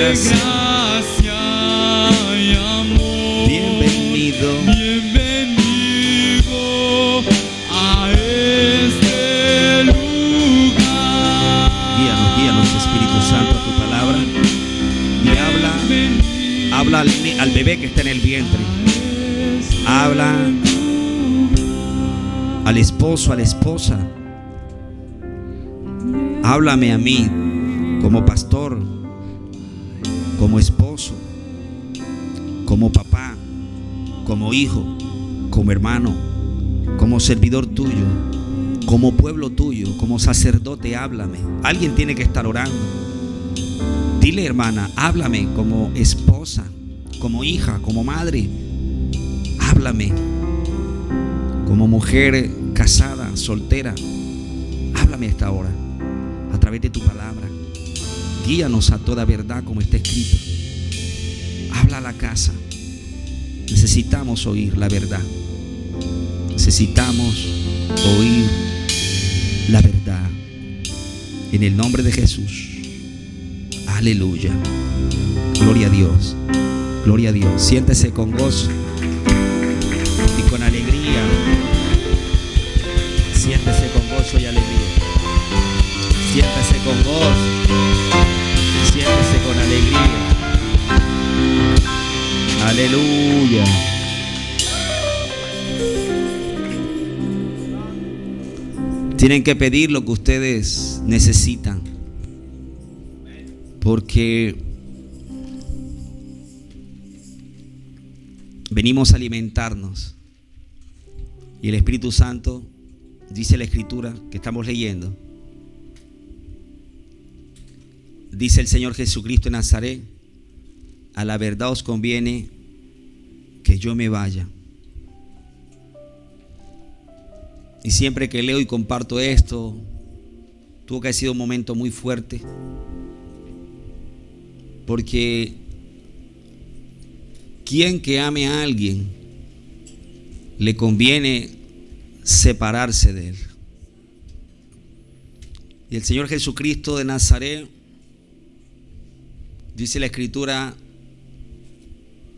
gracias. gracia y amor. Bienvenido. Bienvenido a este lugar. Guíanos, Espíritu Santo, a tu palabra. Y habla al bebé que está en el vientre. Habla al esposo, a la esposa. Háblame a mí como pastor, como esposo, como papá, como hijo, como hermano, como servidor tuyo, como pueblo tuyo, como sacerdote. Háblame. Alguien tiene que estar orando. Dile, hermana, háblame como esposa, como hija, como madre. Háblame como mujer casada, soltera. Háblame a esta hora a través de tu palabra. Guíanos a toda verdad como está escrito. Habla a la casa. Necesitamos oír la verdad. Necesitamos oír la verdad. En el nombre de Jesús. Aleluya. Gloria a Dios. Gloria a Dios. Siéntese con gozo y con alegría. Siéntese con gozo y alegría. Siéntese con gozo. Siéntese con alegría. Aleluya. Tienen que pedir lo que ustedes necesitan, porque venimos a alimentarnos. Y el Espíritu Santo, dice la Escritura que estamos leyendo, dice el Señor Jesucristo de Nazaret: a la verdad os conviene que yo me vaya. Y siempre que leo y comparto esto, tuvo que haber sido un momento muy fuerte, porque quien que ame a alguien le conviene separarse de él. Y el Señor Jesucristo de Nazaret, dice la Escritura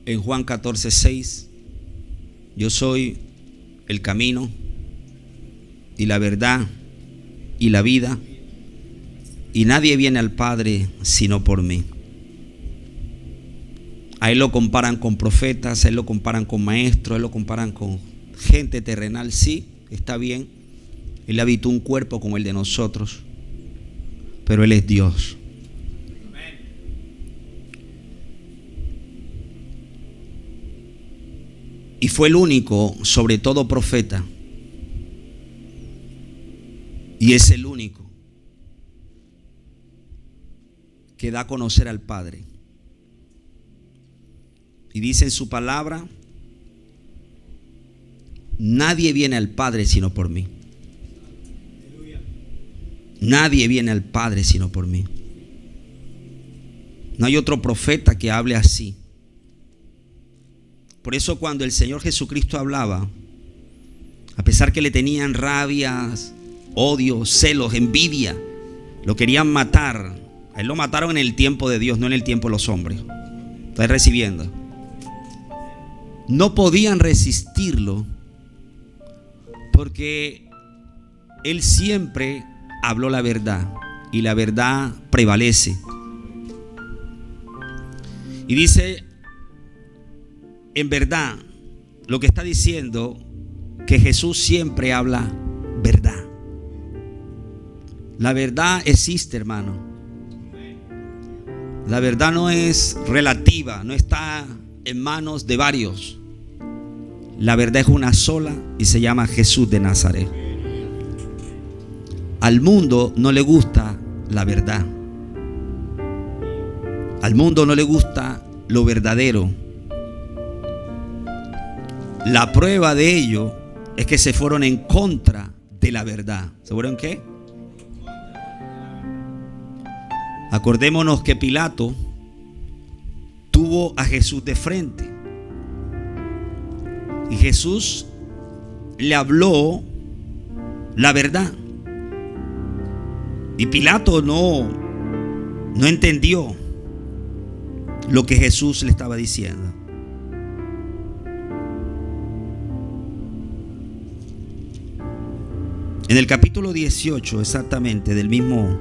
en Juan 14:6: yo soy el camino y la verdad y la vida, y nadie viene al Padre sino por mí. A él lo comparan con profetas, a él lo comparan con maestros, a él lo comparan con gente terrenal. Sí, está bien. Él habitó un cuerpo como el de nosotros, pero él es Dios. Y fue el único, sobre todo profeta, y es el único que da a conocer al Padre. Y dice en su palabra: nadie viene al Padre sino por mí. Nadie viene al Padre sino por mí. No hay otro profeta que hable así. Por eso cuando el Señor Jesucristo hablaba, a pesar que le tenían rabias, odio, celos, envidia, lo querían matar. A él lo mataron en el tiempo de Dios, no en el tiempo de los hombres. ¿Estás recibiendo? No podían resistirlo, porque él siempre habló la verdad, y la verdad prevalece. Y dice, en verdad, lo que está diciendo, que Jesús siempre habla verdad. La verdad existe, hermano. La verdad no es relativa, no está en manos de varios. La verdad es una sola y se llama Jesús de Nazaret. Al mundo no le gusta la verdad. Al mundo no le gusta lo verdadero. La prueba de ello es que se fueron en contra de la verdad. ¿Se fueron qué? Acordémonos que Pilato tuvo a Jesús de frente, y Jesús le habló la verdad, y Pilato no entendió. lo que Jesús le estaba diciendo. En el capítulo 18 exactamente del mismo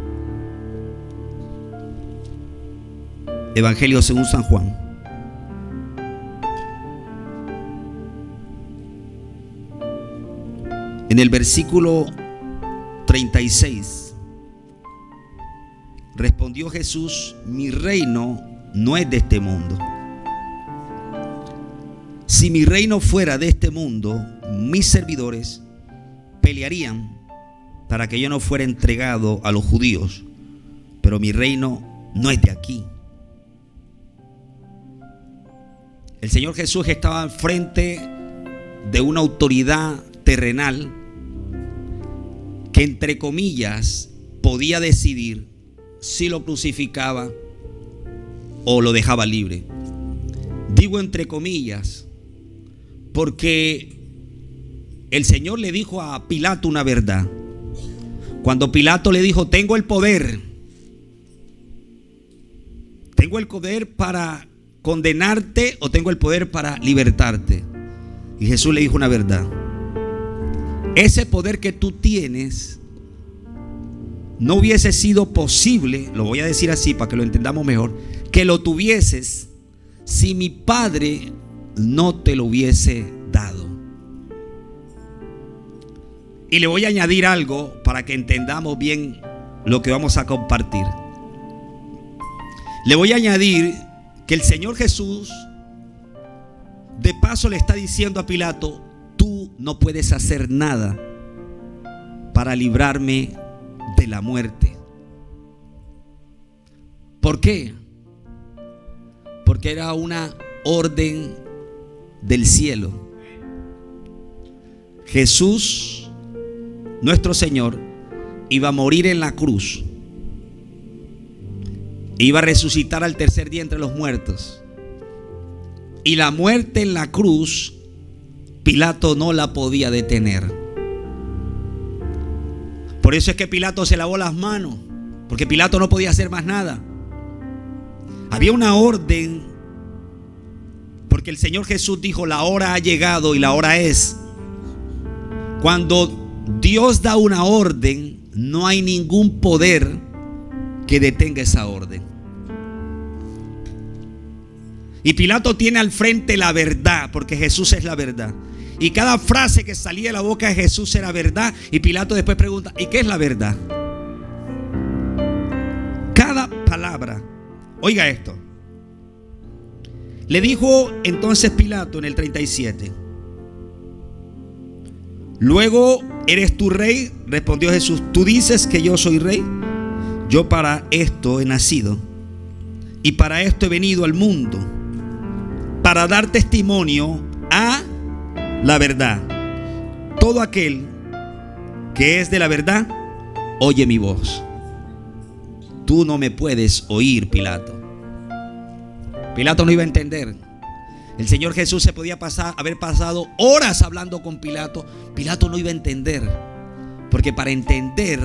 Evangelio según San Juan, en el versículo 36, respondió Jesús: mi reino no es de este mundo. Si mi reino fuera de este mundo, mis servidores pelearían para que yo no fuera entregado a los judíos, pero mi reino no es de aquí. El Señor Jesús estaba enfrente de una autoridad terrenal que, entre comillas, podía decidir si lo crucificaba o lo dejaba libre. Digo entre comillas porque el Señor le dijo a Pilato una verdad. Cuando Pilato le dijo: tengo el poder para condenarte o tengo el poder para libertarte. Y Jesús le dijo una verdad: ese poder que tú tienes no hubiese sido posible, lo voy a decir así para que lo entendamos mejor, que lo tuvieses si mi Padre no te lo hubiese dado. Y le voy a añadir algo para que entendamos bien lo que vamos a compartir. Le voy a añadir que el Señor Jesús de paso le está diciendo a Pilato: tú no puedes hacer nada para librarme de la muerte. ¿Por qué? Porque era una orden del cielo. Jesús, nuestro Señor, iba a morir en la cruz, iba a resucitar al tercer día entre los muertos, y la muerte en la cruz Pilato no la podía detener. Por eso es que Pilato se lavó las manos, porque Pilato no podía hacer más nada. Había una orden, porque el Señor Jesús dijo: la hora ha llegado y la hora es. Cuando Dios da una orden, no hay ningún poder que detenga esa orden. Y Pilato tiene al frente la verdad, porque Jesús es la verdad. Y cada frase que salía de la boca de Jesús era verdad. Y Pilato después pregunta: ¿y qué es la verdad? Cada palabra. Oiga esto. Le dijo entonces Pilato en el 37: luego, ¿eres tú rey? Respondió Jesús: tú dices que yo soy rey. Yo para esto he nacido y para esto he venido al mundo, para dar testimonio a la verdad. Todo aquel que es de la verdad oye mi voz. Tú no me puedes oír, Pilato. Pilato no iba a entender. El Señor Jesús se podía haber pasado horas hablando con Pilato. Pilato no iba a entender, porque para entender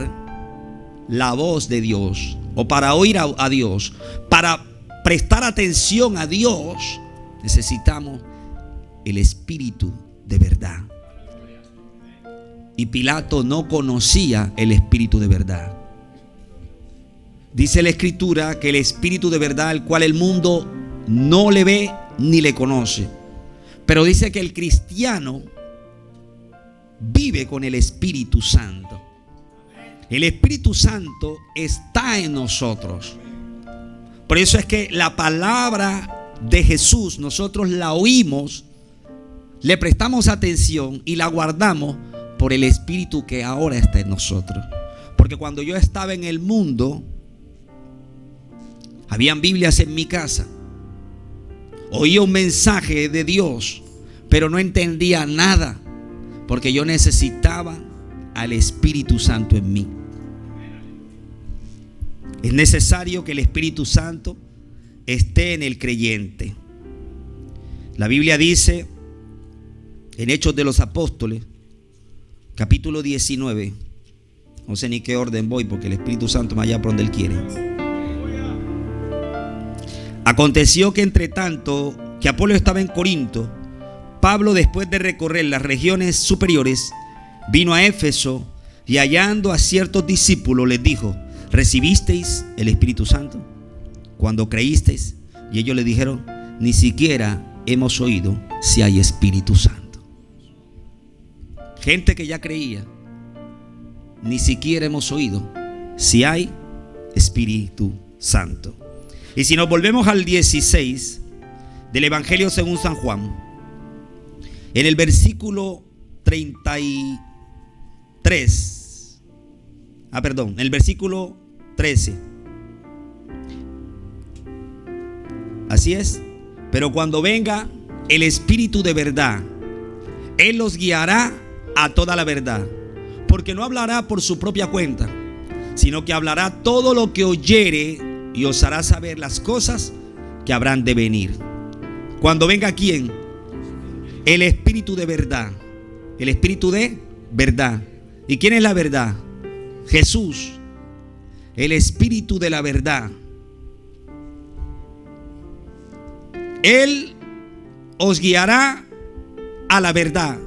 la voz de Dios, o para oír a Dios, para prestar atención a Dios, necesitamos el Espíritu de verdad. Y Pilato no conocía el Espíritu de verdad. Dice la Escritura que el Espíritu de verdad, el cual el mundo no le ve ni le conoce, pero dice que el cristiano vive con el Espíritu Santo. El Espíritu Santo está en nosotros. Por eso es que la palabra de Jesús nosotros la oímos, le prestamos atención y la guardamos por el Espíritu que ahora está en nosotros. Porque cuando yo estaba en el mundo, habían Biblias en mi casa, oía un mensaje de Dios, pero no entendía nada, porque yo necesitaba al Espíritu Santo en mí. Es necesario que el Espíritu Santo esté en el creyente. La Biblia dice en Hechos de los Apóstoles, capítulo 19, no sé ni qué orden voy, porque el Espíritu Santo me vaya por donde Él quiere. Aconteció que entre tanto que Apolo estaba en Corinto, Pablo, después de recorrer las regiones superiores, vino a Éfeso y hallando a ciertos discípulos les dijo: ¿recibisteis el Espíritu Santo cuando creísteis? Y ellos le dijeron: ni siquiera hemos oído si hay Espíritu Santo. Gente que ya creía, ni siquiera hemos oído si hay Espíritu Santo. Y si nos volvemos al 16 del Evangelio según San Juan, en el versículo 33, en el versículo 13. Así es. Pero cuando venga el Espíritu de verdad, Él los guiará a toda la verdad, porque no hablará por su propia cuenta, sino que hablará todo lo que oyere y os hará saber las cosas que habrán de venir. Cuando venga, ¿quién? El Espíritu de verdad. El Espíritu de verdad. ¿Y quién es la verdad? Jesús. El Espíritu de la verdad. Él os guiará a la verdad.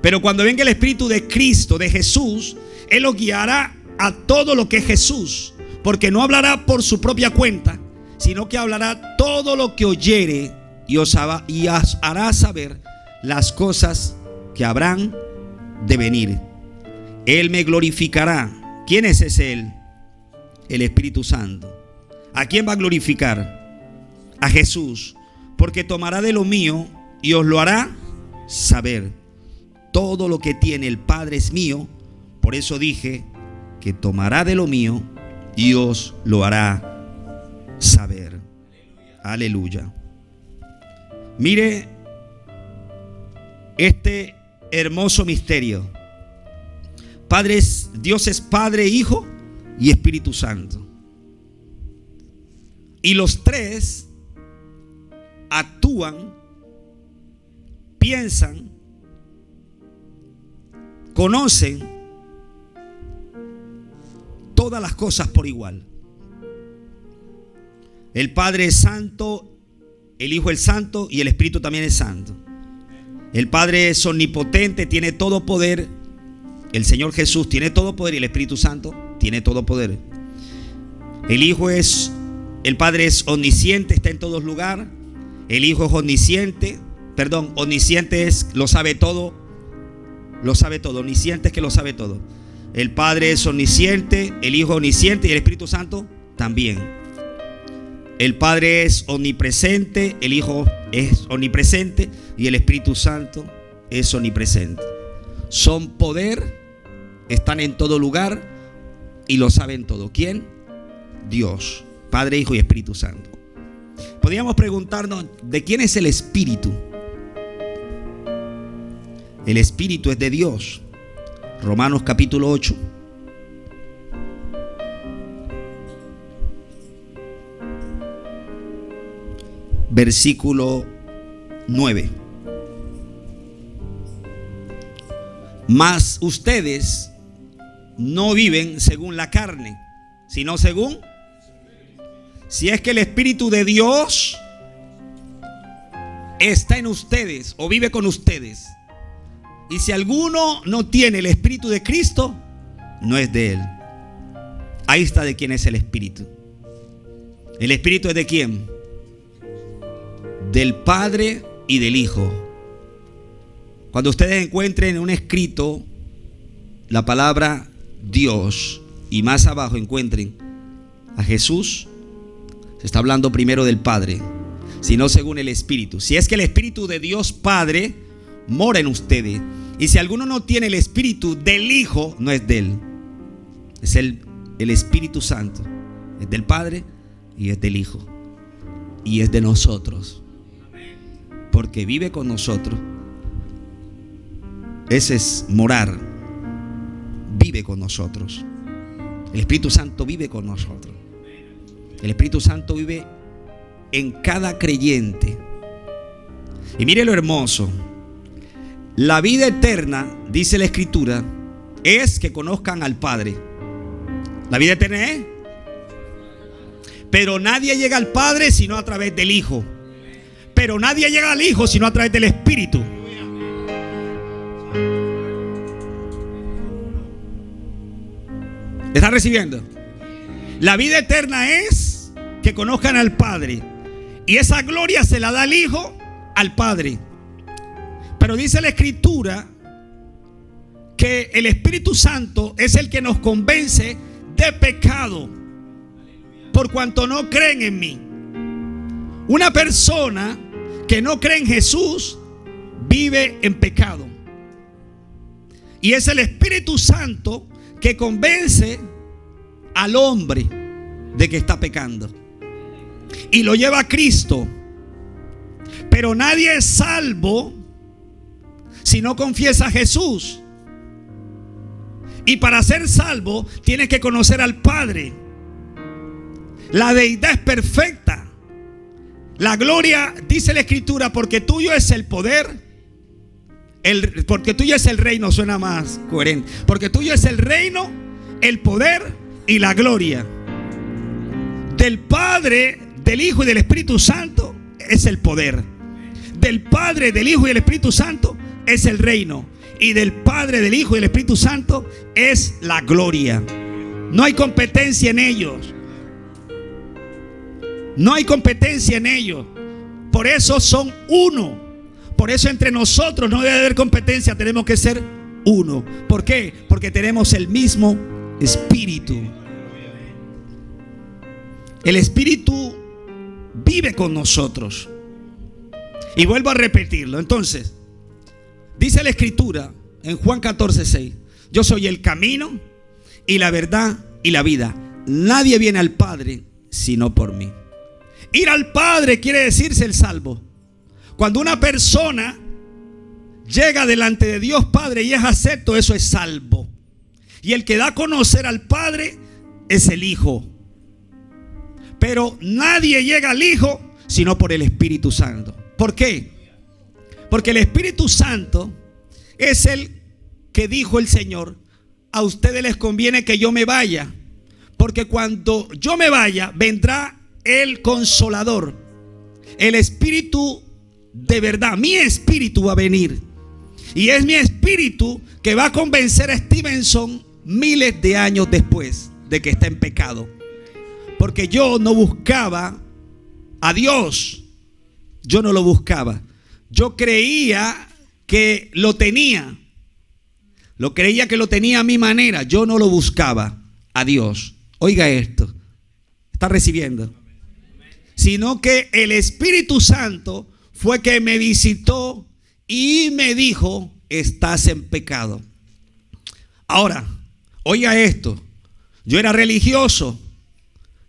Pero cuando venga el Espíritu de Cristo, de Jesús, Él os guiará a todo lo que es Jesús, porque no hablará por su propia cuenta, sino que hablará todo lo que oyere y os hará saber las cosas que habrán de venir. Él me glorificará. ¿Quién es ese Él? El Espíritu Santo. ¿A quién va a glorificar? A Jesús, porque tomará de lo mío y os lo hará saber. Todo lo que tiene el Padre es mío. Por eso dije que tomará de lo mío y os lo hará saber. Aleluya. Mire este hermoso misterio. Dios es Padre, Hijo y Espíritu Santo. Y los tres actúan, piensan, conocen todas las cosas por igual. El Padre es santo, el Hijo es santo y el Espíritu también es santo. El Padre es omnipotente, tiene todo poder. El Señor Jesús tiene todo poder y el Espíritu Santo tiene todo poder. El Padre es omnisciente, está en todos lugares. El Hijo es omnisciente, omnisciente es, lo sabe todo, omnisciente es que lo sabe todo. El Padre es omnisciente, el Hijo es omnisciente y el Espíritu Santo también. El Padre es omnipresente, el Hijo es omnipresente y el Espíritu Santo es omnipresente. Son poder, están en todo lugar y lo saben todo. ¿Quién? Dios, Padre, Hijo y Espíritu Santo. Podríamos preguntarnos, ¿de quién es el Espíritu? El Espíritu es de Dios. Romanos capítulo 8. Versículo 9. Mas ustedes no viven según la carne, sino según... Si es que el Espíritu de Dios está en ustedes o vive con ustedes. Y si alguno no tiene el Espíritu de Cristo, no es de Él. Ahí está de quién es el Espíritu. ¿El Espíritu es de quién? Del Padre y del Hijo. Cuando ustedes encuentren en un escrito la palabra Dios y más abajo encuentren a Jesús, se está hablando primero del Padre, sino según el Espíritu. Si es que el Espíritu de Dios Padre mora en ustedes, y si alguno no tiene el Espíritu del Hijo, no es de Él. Es el Espíritu Santo. Es del Padre y es del Hijo. Y es de nosotros, porque vive con nosotros. Ese es morar. Vive con nosotros. El Espíritu Santo vive con nosotros. El Espíritu Santo vive en cada creyente. Y mire lo hermoso. La vida eterna, dice la Escritura, es que conozcan al Padre. La vida eterna es. Pero nadie llega al Padre sino a través del Hijo. Pero nadie llega al Hijo sino a través del Espíritu. ¿Está recibiendo? La vida eterna es que conozcan al Padre. Y esa gloria se la da el Hijo al Padre. Pero dice la Escritura que el Espíritu Santo es el que nos convence de pecado, por cuanto no creen en mí. Una persona que no cree en Jesús vive en pecado. Y es el Espíritu Santo que convence al hombre de que está pecando y lo lleva a Cristo. Pero nadie es salvo si no confiesa a Jesús. Y para ser salvo tienes que conocer al Padre. La deidad es perfecta. La gloria, dice la Escritura, porque tuyo es el poder. Porque tuyo es el reino, suena más coherente. Porque tuyo es el reino, el poder y la gloria. Del Padre, del Hijo y del Espíritu Santo es el poder. Del Padre, del Hijo y del Espíritu Santo es el reino. Y del Padre, del Hijo y del Espíritu Santo es la gloria. No hay competencia en ellos. No hay competencia en ellos. Por eso son uno. Por eso entre nosotros no debe haber competencia. Tenemos que ser uno. ¿Por qué? Porque tenemos el mismo Espíritu. El Espíritu vive con nosotros. Y vuelvo a repetirlo. Entonces, dice la Escritura en Juan 14:6: yo soy el camino y la verdad y la vida. Nadie viene al Padre sino por mí. Ir al Padre quiere decir ser salvo. Cuando una persona llega delante de Dios Padre y es acepto, eso es salvo. Y el que da a conocer al Padre es el Hijo. Pero nadie llega al Hijo sino por el Espíritu Santo. ¿Por qué? Porque el Espíritu Santo es el que dijo el Señor: a ustedes les conviene que yo me vaya, porque cuando yo me vaya vendrá el Consolador, el Espíritu de verdad. Mi espíritu va a venir. Y es mi espíritu que va a convencer a Stevenson miles de años después de que está en pecado. Porque yo no buscaba a Dios. Yo no lo buscaba. Yo creía que lo tenía. Lo creía que lo tenía a mi manera. Yo no lo buscaba a Dios. Oiga esto. ¿Está recibiendo? Sino que el Espíritu Santo fue que me visitó y me dijo: estás en pecado. Ahora, oiga esto. Yo era religioso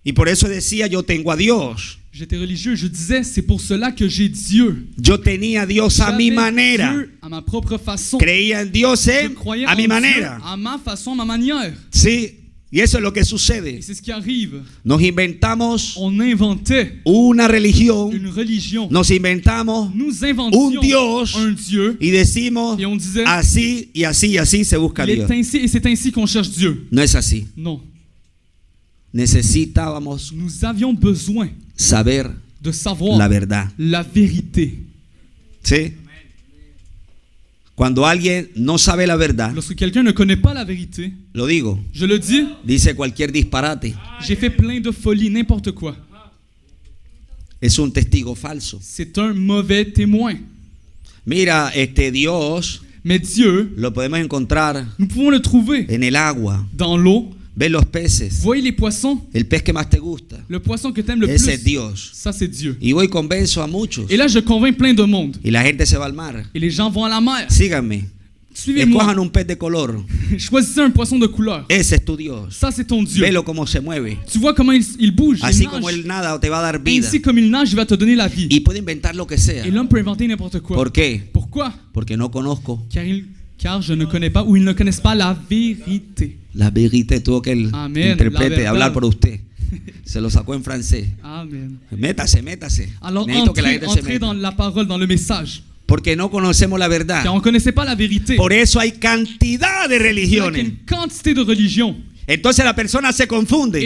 y por eso decía: yo tengo a Dios. J'étais religieux, je disais, c'est pour cela que j'ai Dieu. Yo tenía a Dios a mi manera. Dieu à ma propre façon. Creía en Dios a mi manera. À ma façon, à ma manière. Sí, y eso es lo que sucede. Et c'est ce qui arrive. Nos inventamos On inventait una religión. une religion. Nos inventamos Nous inventions un Dios un Dieu. y decimos: Et on disait, así y así y así se busca il est Dios. ainsi et c'est ainsi qu'on cherche Dieu. No es así. Non. Necesitábamos Nous avions besoin saber de savoir la verdad. la vérité. ¿Sí? Cuando alguien no sabe la verdad, Lorsque quelqu'un ne connaît pas la vérité, lo digo, je le dis, dice cualquier disparate. j'ai fait plein de folies, n'importe quoi. Es un testigo falso. C'est un mauvais témoin. Mira, Dios Mais Dieu, lo podemos encontrar nous pouvons le trouver en el agua. dans l'eau. Ves los peces, Voyez les poissons, el pez que más te gusta. le poisson que t'aimes le Ese plus. es Dios. Ça, c'est Dieu. Y voy convenzo a muchos. Et là, je convainc plein de monde. Y la gente se va al mar. Et les gens vont à la mer. Síganme. Suivez-moi. Escojan un pez de color. Choisissez un poisson de couleur. Ese es tu Dios. Ça, c'est ton Dieu. Velo cómo se mueve. Tu vois comment il bouge, Así il como nage. él nada te va a dar vida. Ainsi comme il nage, il va te donner la vie. Y puede inventar lo que sea. Et l'homme peut inventer n'importe quoi. ¿Por qué? Pourquoi? Porque no conozco Car je ne connais pas ou ils ne connaissent pas la vérité. la vérité. Tuvo que el Amén, intérprete la verdad. hablar por usted. Se lo sacó en francés. Amen. Métase. Alors Necesito que la gente se entrez dans meta. la parole, dans le message. Porque no conocemos la verdad. Car on ne connaissait pas la vérité. Por eso hay cantidad de Il y a religiones. une quantité de religions. Entonces la persona se Et confunde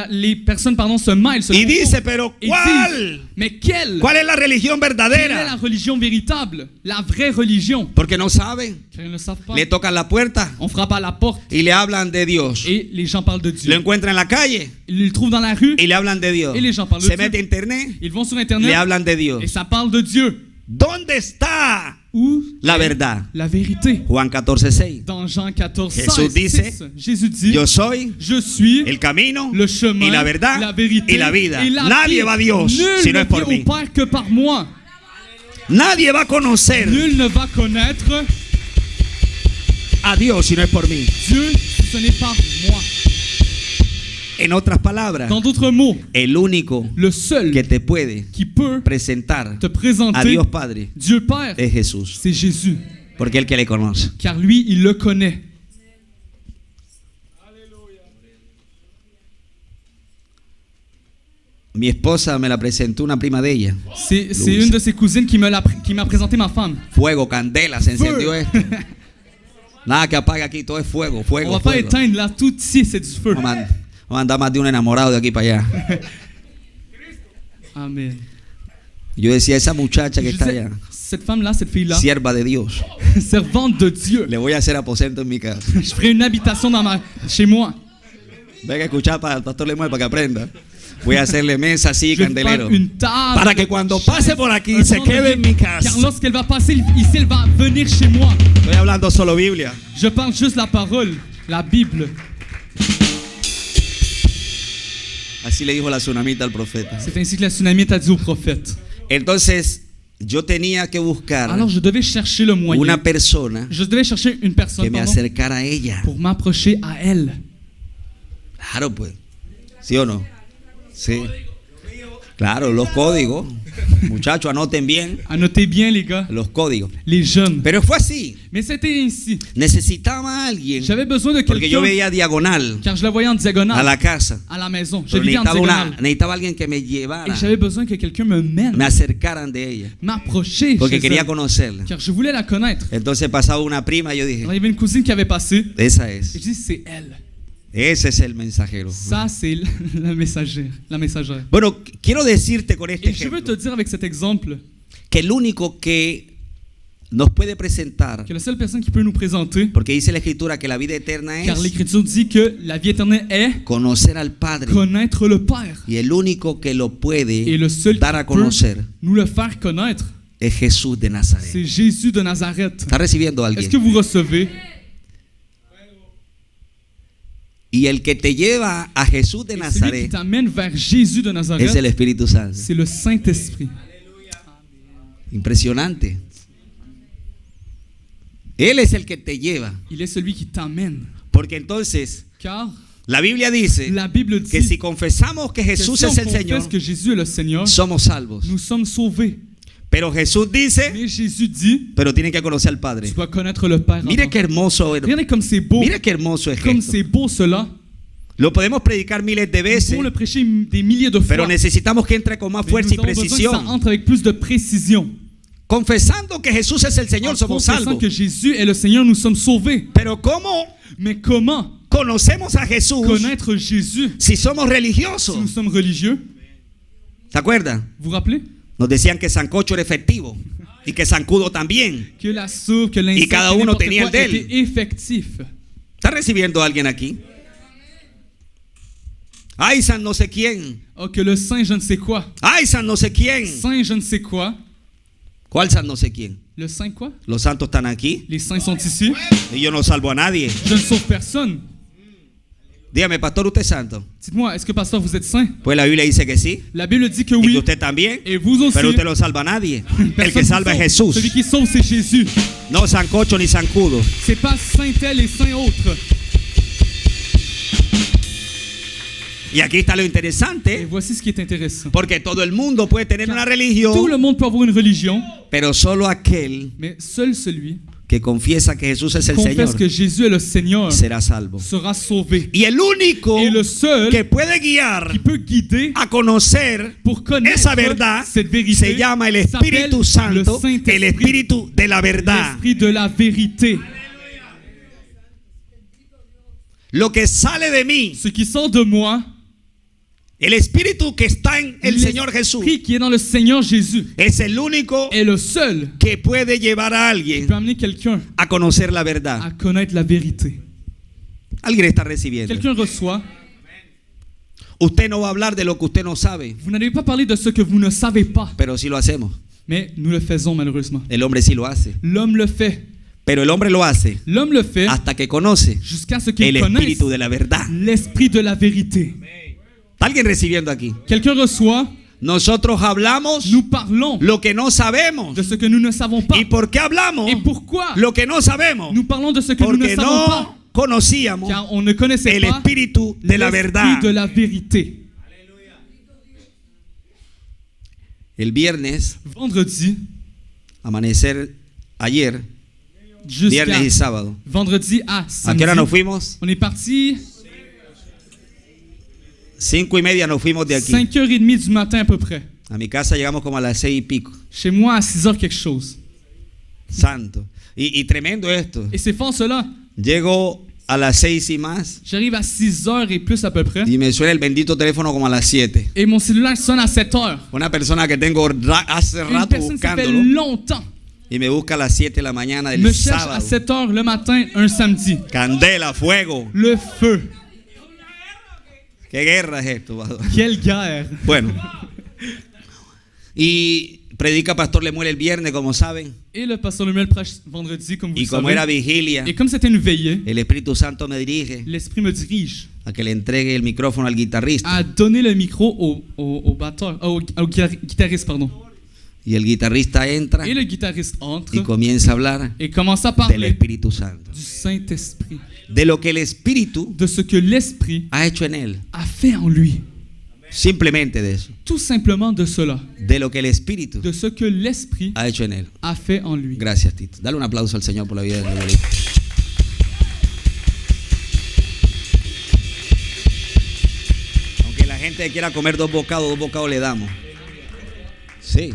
les personnes se mêlent, se y confondent. dice, pero Et ¿cuál? disent, mais quelle ¿Cuál es la religión est la verdadera? religion véritable? La vraie religion. Porque no saben. Car ils ne savent pas. Le tocan la puerta On frappe à la porte y le hablan de Dios. et les gens parlent de Dieu. Lo encuentran en la calle Ils le trouvent dans la rue, y le hablan de Dios. Et les gens parlent de Se Dieu. mete a internet, ils vont sur le internet hablan de Dios. et ça parle de Dieu. ¿Dónde está Où la est verdad? la vérité? Juan 14:6. Dans Jean 14, Jesús 16, dice, 6, Jésus dit, Yo soy je suis el camino le chemin, y la verdad la vérité y la vida. et la Nadie vie. va a Dios Nul si no ne es por vient mí. au Père que par moi. Nadie va a conocer Nul ne va connaître a Dios si no es por mí. Dieu si ce n'est par moi. En otras palabras, Dans d'autres mots, el único le seul que te puede qui peut presentar te a présenter Dios Padre Dieu Père, es Jesús, c'est Jésus. porque el que le conoce. Car lui, il le connaît. Mi esposa me la presentó una prima de ella. C'est Louise. une de ses cousines qui m'a présenté ma femme. Fuego, candela, se encendió Feu. esto. Nada que apague aquí, todo es fuego, On fuego, va pas fuego. éteindre là, tout ici, c'est du feu. Vamos a andar más de un enamorado de aquí para allá. Amen. Yo decía, esa muchacha que Je está disais, allá, cette femme-là, cette fille-là, sierva de Dios, servante de Dieu. le voy a hacer aposento en mi casa. Je ferai une habitation chez moi. Venga a escuchar para el pastor Lemuel para que aprenda. Voy a hacerle mesa así, Je vais candelero. faire une table. Para que cuando pase por aquí un se chandelier, quede en mi casa. Car lorsqu'elle va passer ici, elle va venir chez moi. Estoy hablando solo Biblia. Je parle juste la parole, la Bible. Así le dijo la tsunamita al profeta. C'est ainsi que la tsunamite a dit au prophète. Entonces, yo tenía que buscar Alors je devais chercher le moyen. una persona Je devais chercher une que personne me acercara a ella. pour m'approcher à elle. Claro, pues. ¿Sí o no? Sí. Claro, los códigos. Muchachos, anoten bien Annotez bien les gars, los códigos. les jeunes. Pero fue así. Mais c'était ainsi. Necesitaba a alguien. J'avais besoin de Porque yo quelqu'un veía diagonal car je la voyais en a diagonale la casa. à la maison. Je Pero vivais en diagonale. necesitaba alguien que me Et llevara, j'avais besoin que quelqu'un me mène, me acercaran de ella. m'approcher Porque chez quería elle, conocerla. car je voulais la connaître. Entonces pasaba una prima y yo dije, Alors, il y avait une cousine qui avait passé esa et es. je dis c'est elle. Ese es el mensajero. Ça c'est la messagère, la messagère. Bueno, quiero decirte con este Et je veux te ejemplo dire avec cet exemple que el único que nos puede presentar, que la seule personne qui peut nous présenter, porque dice la escritura que la vida eterna car es l'Écriture dit que la vie éternelle est conocer al Padre, connaître le Père. y el único que lo Et puede le seul dar a qui peut conocer nous le faire connaître, es Jesús de Nazaret. c'est Jésus de Nazareth. ¿Está recibiendo a Est-ce alguien? que vous recevez? Y el que te lleva a Jesús de Et celui qui Nazaret t'amène vers Jésus de es el Nazareth, Espíritu Santo. c'est le Saint-Esprit. Impresionante. Él es el que te lleva. Il est celui qui t'amène. Porque entonces Car la Biblia dice la Bible que dit si confesamos que que Jesús si on es el Señor, confesse que Jésus est le Seigneur, somos salvos. nous sommes sauvés. Pero Jesús dice, Mais Jésus dit, pero tienen que conocer al Padre. tu dois connaître le Père. Mire avant. qué hermoso, Regardez comme c'est beau. mire qué hermoso es Comme esto. c'est beau cela. Lo podemos predicar miles de Nous veces, pouvons le prêcher des milliers de fois. pero necesitamos que entre con más Mais fuerza nous y avons besoin que ça precisión. entre avec plus de précision. Confesando que Jesús es el En Señor, somos confessant salvos. que Jésus est le Seigneur, nous sommes sauvés. Pero ¿cómo Mais comment conocemos a Jesús connaître Jésus si somos si nous religiosos? sommes religieux? ¿Se acuerdan? Vous vous rappelez? Nos decían que sancocho era efectivo y que zancudo también. Que la soupe, que l'insecte, cada que uno n'importe tenía quoi el de él. était effectif. ¿Está recibiendo a alguien aquí? Ay, San no sé quién. Oh, que le saint je ne sais quoi. Ay, San no sé quién. Saint je ne sais quoi. ¿Cuál San no sé quién? Le saint quoi? Los santos están aquí Les saints sont ici. y yo no salvo a nadie. Je ne sauve personne. Dígame, pastor, ¿usted es santo? Dites-moi, est-ce que pasteur vous êtes saint? Pues la Biblia dice que sí La Bible dit que y que oui. usted también, Et vous aussi. pero usted no salva a nadie. El que Personne salva es vous sauve. Celui Jesús, qui sauve, c'est Jésus. no sancocho ni zancudo. C'est pas saint tel et saint autre. Y aquí está lo Et interesante, voici ce qui est intéressant. porque todo el mundo puede tener una Tout religión, le monde peut avoir une religion, pero solo aquel mais seul celui que confiesa que Jesús es qui el confesse Señor que Jésus est le Seigneur será salvo. sera sauvé. Y el único Et le seul que puede guiar qui peut guider a conocer pour connaître esa verdad cette vérité se llama el s'appelle Espíritu le Santo, Saint-Esprit, el Espíritu de la verdad. l'esprit de la vérité. lo que sale de mí, ce qui sort de moi, el espíritu que está en el Señor Jesús, l'esprit qui est dans le Seigneur Jésus es el único est le seul que puede llevar a qui alguien peut amener quelqu'un a conocer la à verdad. connaître la vérité. Alguien está recibiendo. Quelqu'un reçoit. Usted no va a hablar de lo que usted no sabe, Vous n'allez pas parler de ce que vous ne savez pas, pero sí lo hacemos. mais nous le faisons malheureusement. El hombre sí lo hace, L'homme le fait. pero el hombre lo hace L'homme le fait hasta que conoce jusqu'à ce el qu'il connaisse espíritu de la verdad. l'esprit de la vérité. ¿Está alguien recibiendo aquí? Quelqu'un reçoit. Nosotros hablamos Nous parlons lo que no sabemos. de ce que nous ne savons pas. ¿Y por qué hablamos Et pourquoi lo que no sabemos? nous parlons de ce que nous ne Porque savons pas? no conocíamos Car on ne connaissait el pas espíritu de la verdad. l'esprit de la vérité. El viernes, Vendredi, amanecer ayer, viernes y jusqu'à sábado. vendredi à ¿A qué samedi, hora nos fuimos? on est parti 5:30 nos fuimos de aquí. 5h30 du matin à peu près. A mi casa llegamos como a las 6:00 Chez moi à 6h quelque chose. Santo. Y tremendo esto. Et c'est fort cela. Llego a las 6 y más J'arrive à 6h et plus à peu près. y me suena el bendito teléfono como a las 7. Et mon cellulaire sonne à 7h. Una persona que tengo hace Une rato personne qui fait buscándolo longtemps y me busca a las 7 de la mañana del me cherche à sábado. 7h le matin un samedi. Candela, fuego. Le feu. ¿Qué guerra es esto? Quelle guerre. Bueno. Y predica Pastor Lemuel el viernes, como saben. Et le pasteur Lemuel prêche vendredi, comme vous Y le como savez. era vigilia, Et comme c'était une veillée, el Espíritu Santo me dirige l'Esprit me dirige a que le entregue el micrófono al guitarrista. à donner le micro au batteur, au guitariste, pardon. Y el guitarrista entra Et le guitariste entre y comienza a hablar et commence à del parler Espíritu Santo. du Saint-Esprit, De lo que el Espíritu de ce que l'Esprit ha hecho en él. a fait en lui. Simplemente de eso. Tout simplement de cela, De lo que el Espíritu de ce que l'Esprit ha hecho en él. a fait en lui. Gracias, Tito. Dale un aplauso al Señor por la vida de Lemuel. Aunque la gente quiera comer dos bocados le damos. Sí.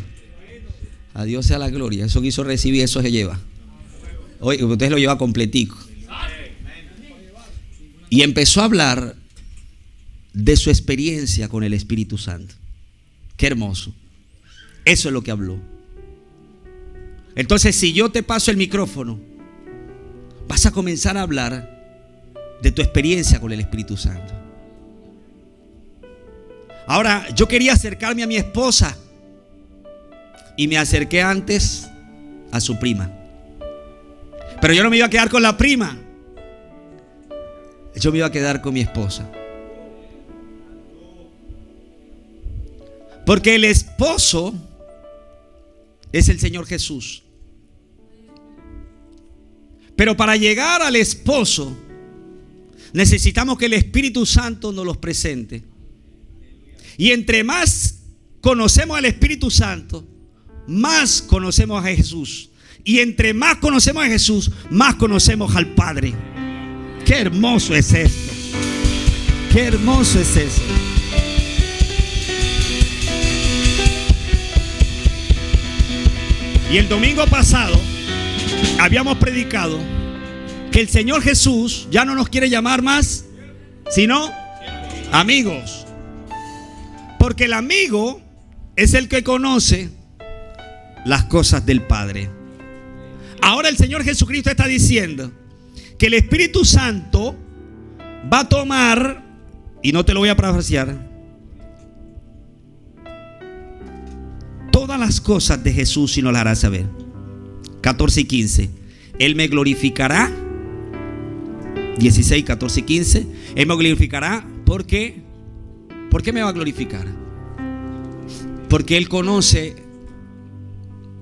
A Dios sea la gloria. Eso quiso recibir, eso se lleva. Oye, usted lo lleva completico. Y empezó a hablar de su experiencia con el Espíritu Santo. Qué hermoso. Eso es lo que habló. Entonces, si yo te paso el micrófono, vas a comenzar a hablar de tu experiencia con el Espíritu Santo. Ahora, yo quería acercarme a mi esposa y me acerqué antes a su prima. Pero yo no me iba a quedar con la prima. Yo me iba a quedar con mi esposa. Porque el esposo es el Señor Jesús. Pero para llegar al esposo necesitamos que el Espíritu Santo nos los presente. Y entre más conocemos al Espíritu Santo, más conocemos a Jesús. Y entre más conocemos a Jesús, más conocemos al Padre. Qué hermoso es esto. Qué hermoso es eso. Y el domingo pasado habíamos predicado que el Señor Jesús ya no nos quiere llamar más, sino amigos. Porque el amigo es el que conoce las cosas del Padre. Ahora el Señor Jesucristo está diciendo que el Espíritu Santo va a tomar, y no te lo voy a parafrasear, todas las cosas de Jesús y nos las hará saber. 14 y 15. Él me glorificará. 16, 14 y 15. Él me glorificará porque. ¿Por qué me va a glorificar? Porque Él conoce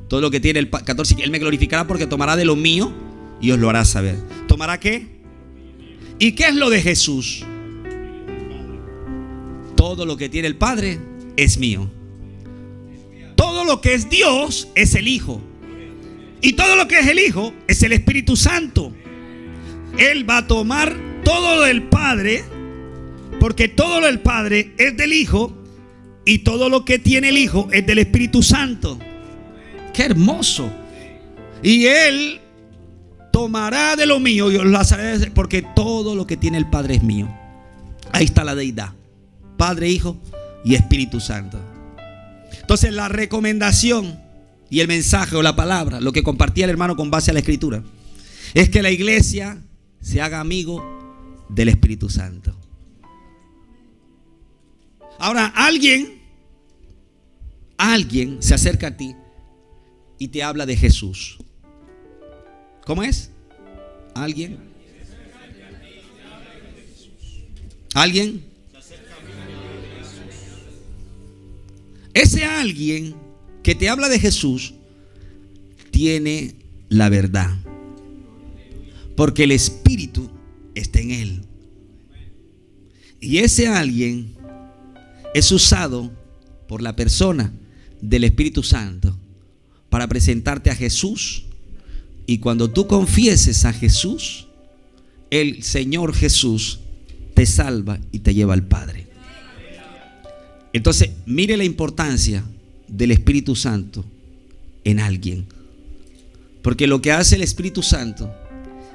todo lo que tiene el 14. Él me glorificará porque tomará de lo mío y os lo hará saber. ¿Tomará qué? ¿Y qué es lo de Jesús? Todo lo que tiene el Padre es mío. Todo lo que es Dios es el Hijo. Y todo lo que es el Hijo es el Espíritu Santo. Él va a tomar todo lo del Padre, porque todo lo del Padre es del Hijo, y todo lo que tiene el Hijo es del Espíritu Santo. ¡Qué hermoso! Y Él tomará de lo mío y os las haré, porque todo lo que tiene el Padre es mío. Ahí está la deidad: Padre, Hijo y Espíritu Santo. Entonces la recomendación y el mensaje o la palabra, lo que compartía el hermano con base a la Escritura, es que la iglesia se haga amigo del Espíritu Santo. Ahora alguien se acerca a ti y te habla de Jesús. ¿Cómo es? ¿Alguien? Ese alguien que te habla de Jesús tiene la verdad, porque el Espíritu está en él. Y ese alguien es usado por la persona del Espíritu Santo para presentarte a Jesús. Y cuando tú confieses a Jesús, el Señor Jesús te salva y te lleva al Padre. Entonces, mire la importancia del Espíritu Santo en alguien. Porque lo que hace el Espíritu Santo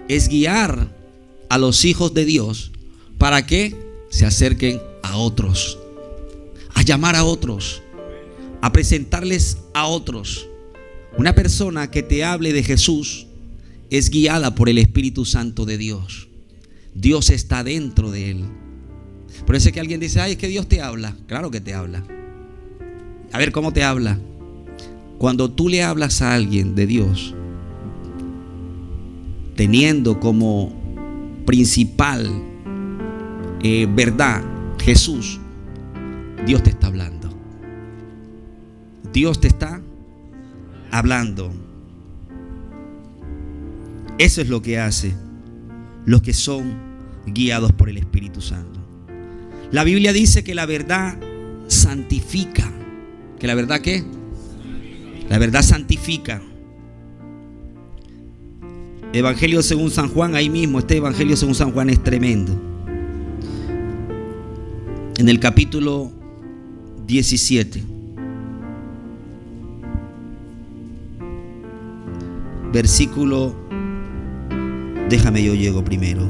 es guiar a los hijos de Dios para que se acerquen a otros, a llamar a otros, a presentarles a otros. Una persona que te hable de Jesús es guiada por el Espíritu Santo de Dios. Dios está dentro de él. Por eso es que alguien dice: ay, es que Dios te habla. Claro que te habla. A ver, ¿cómo te habla? Cuando tú le hablas a alguien de Dios, teniendo como principal verdad Jesús, Dios te está hablando. Dios te está hablando. Eso es lo que hace los que son guiados por el Espíritu Santo. La Biblia dice que la verdad santifica. ¿Que la verdad qué? La verdad santifica. Evangelio según San Juan, ahí mismo, este Evangelio según San Juan es tremendo. En el capítulo 17, versículo, déjame yo llego primero,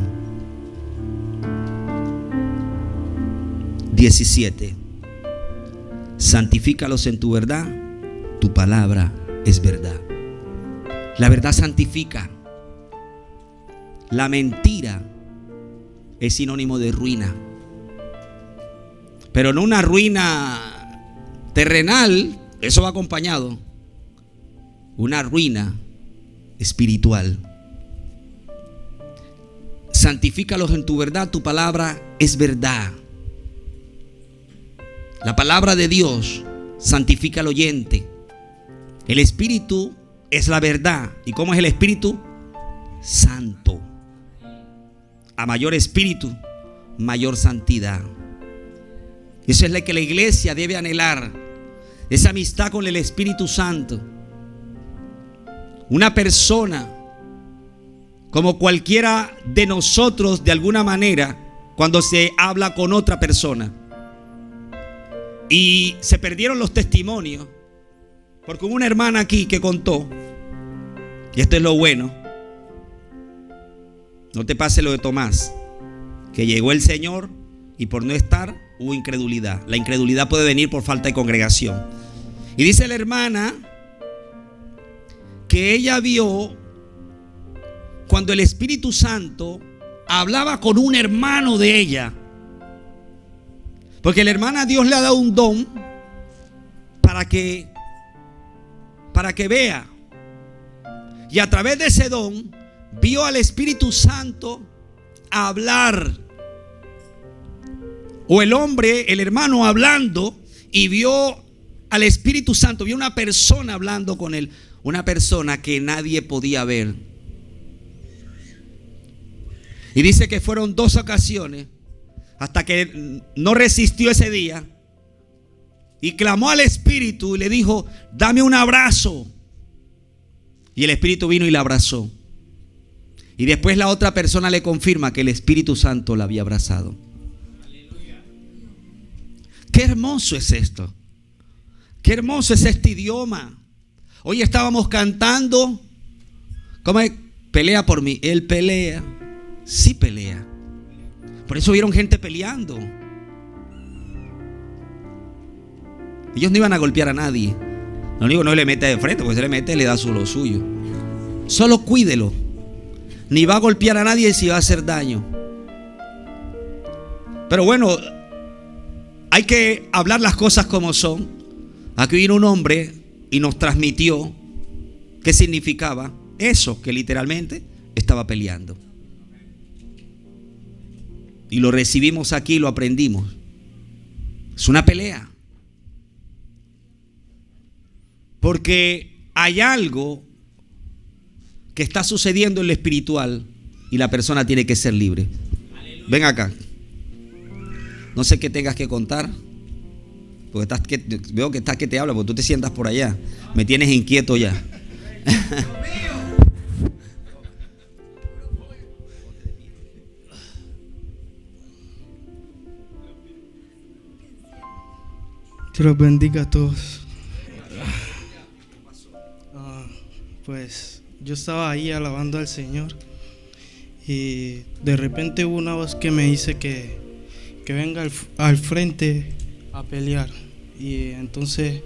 17. Santifícalos en tu verdad, tu palabra es verdad. La verdad santifica. La mentira es sinónimo de ruina, pero no una ruina terrenal, eso va acompañado. Una ruina espiritual. Santifícalos en tu verdad, tu palabra es verdad. La palabra de Dios santifica al oyente. El Espíritu es la verdad. ¿Y cómo es el Espíritu? Santo. A mayor espíritu, mayor santidad. Eso es lo que la iglesia debe anhelar, esa amistad con el Espíritu Santo. Una persona como cualquiera de nosotros, de alguna manera, cuando se habla con otra persona y se perdieron los testimonios, porque hubo una hermana aquí que contó, y esto es lo bueno, no te pase lo de Tomás, que llegó el Señor y por no estar hubo incredulidad. La incredulidad puede venir por falta de congregación. Y dice la hermana que ella vio cuando el Espíritu Santo hablaba con un hermano de ella, porque la hermana, Dios le ha dado un don para que vea, y a través de ese don vio al Espíritu Santo hablar, o el hombre, el hermano hablando, y vio al Espíritu Santo, vio una persona hablando con él, una persona que nadie podía ver. Y dice que fueron 2 ocasiones hasta que no resistió ese día y clamó al Espíritu y le dijo: dame un abrazo. Y el Espíritu vino y la abrazó. Y después la otra persona le confirma que el Espíritu Santo la había abrazado. Qué hermoso es esto. Qué hermoso es este idioma. Hoy estábamos cantando, pelea por mí. Él pelea, sí pelea. Por eso vieron gente peleando. Ellos no iban a golpear a nadie. Lo único, no le mete de frente, porque si le mete, le da lo suyo. Solo cuídelo. Ni va a golpear a nadie si va a hacer daño. Pero bueno, hay que hablar las cosas como son. Aquí vino un hombre y nos transmitió qué significaba eso, que literalmente estaba peleando. Y lo recibimos aquí y lo aprendimos. Es una pelea. Porque hay algo que está sucediendo en lo espiritual y la persona tiene que ser libre. Ven acá. No sé qué tengas que contar, porque veo que estás que te habla, porque tú te sientas por allá. Me tienes inquieto ya. Dios los bendiga a todos. Pues yo estaba ahí alabando al Señor y de repente hubo una voz que me dice que venga al frente a pelear. Y entonces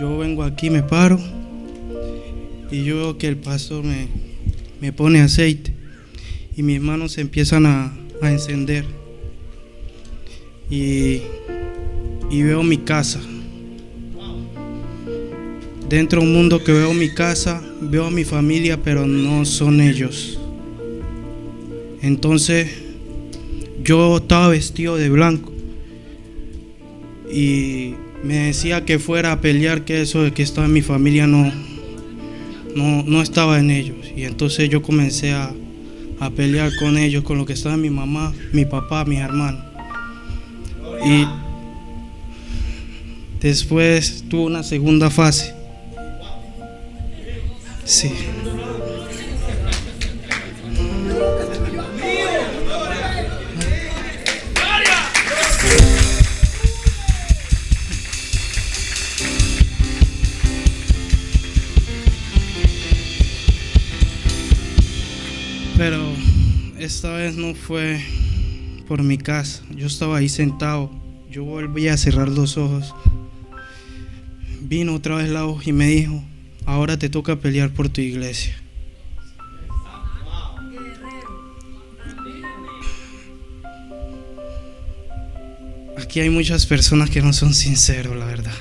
yo vengo aquí, me paro y yo veo que el pastor me pone aceite y mis manos se empiezan a encender y veo mi casa. Dentro de un mundo que veo mi casa, veo a mi familia, pero no son ellos. Entonces yo estaba vestido de blanco y me decía que fuera a pelear, que eso de que estaba en mi familia no estaba en ellos. Y entonces yo comencé a pelear con ellos, con lo que estaba en mi mamá, mi papá, mis hermanos. Y después tuvo una segunda fase. Sí. Pero esta vez no fue por mi casa. Yo estaba ahí sentado. Yo volví a cerrar los ojos. Vino otra vez la voz y me dijo: ahora te toca pelear por tu iglesia. Aquí hay muchas personas que no son sinceros, la verdad.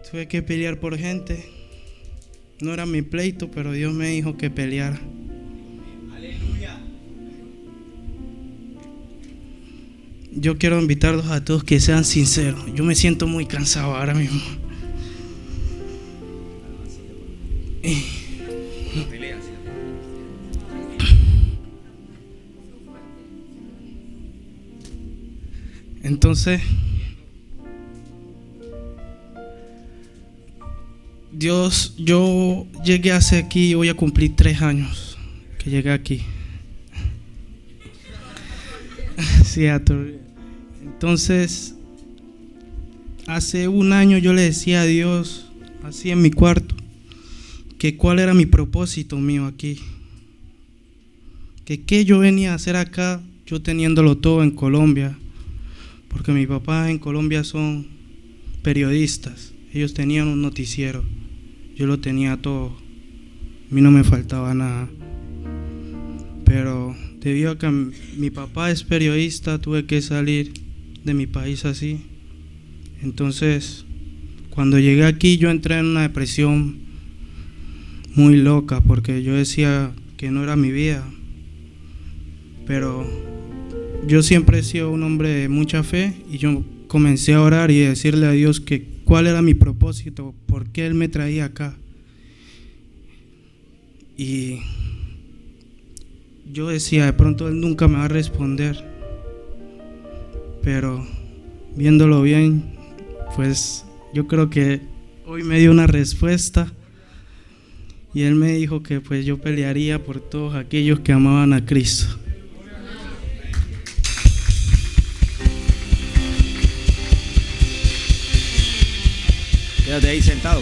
Tuve que pelear por gente. No era mi pleito, pero Dios me dijo que peleara. Yo quiero invitarlos a todos que sean sinceros. Yo me siento muy cansado ahora mismo. Entonces, Dios, yo llegué hace aquí, voy a cumplir 3 años que llegué aquí. Sí, entonces, hace 1 año yo le decía a Dios, así en mi cuarto, que cuál era mi propósito mío aquí. Que qué yo venía a hacer acá, yo teniéndolo todo en Colombia. Porque mi papá en Colombia son periodistas. Ellos tenían un noticiero. Yo lo tenía todo. A mí no me faltaba nada. Pero debido a que mi papá es periodista, tuve que salir de mi país así. Entonces, cuando llegué aquí, yo entré en una depresión muy loca, porque yo decía que no era mi vida. Pero yo siempre he sido un hombre de mucha fe y yo comencé a orar y a decirle a Dios que cuál era mi propósito, por qué Él me traía acá. Y yo decía, de pronto Él nunca me va a responder. Pero viéndolo bien, pues yo creo que hoy me dio una respuesta. Y Él me dijo que pues yo pelearía por todos aquellos que amaban a Cristo. Quédate ahí sentado.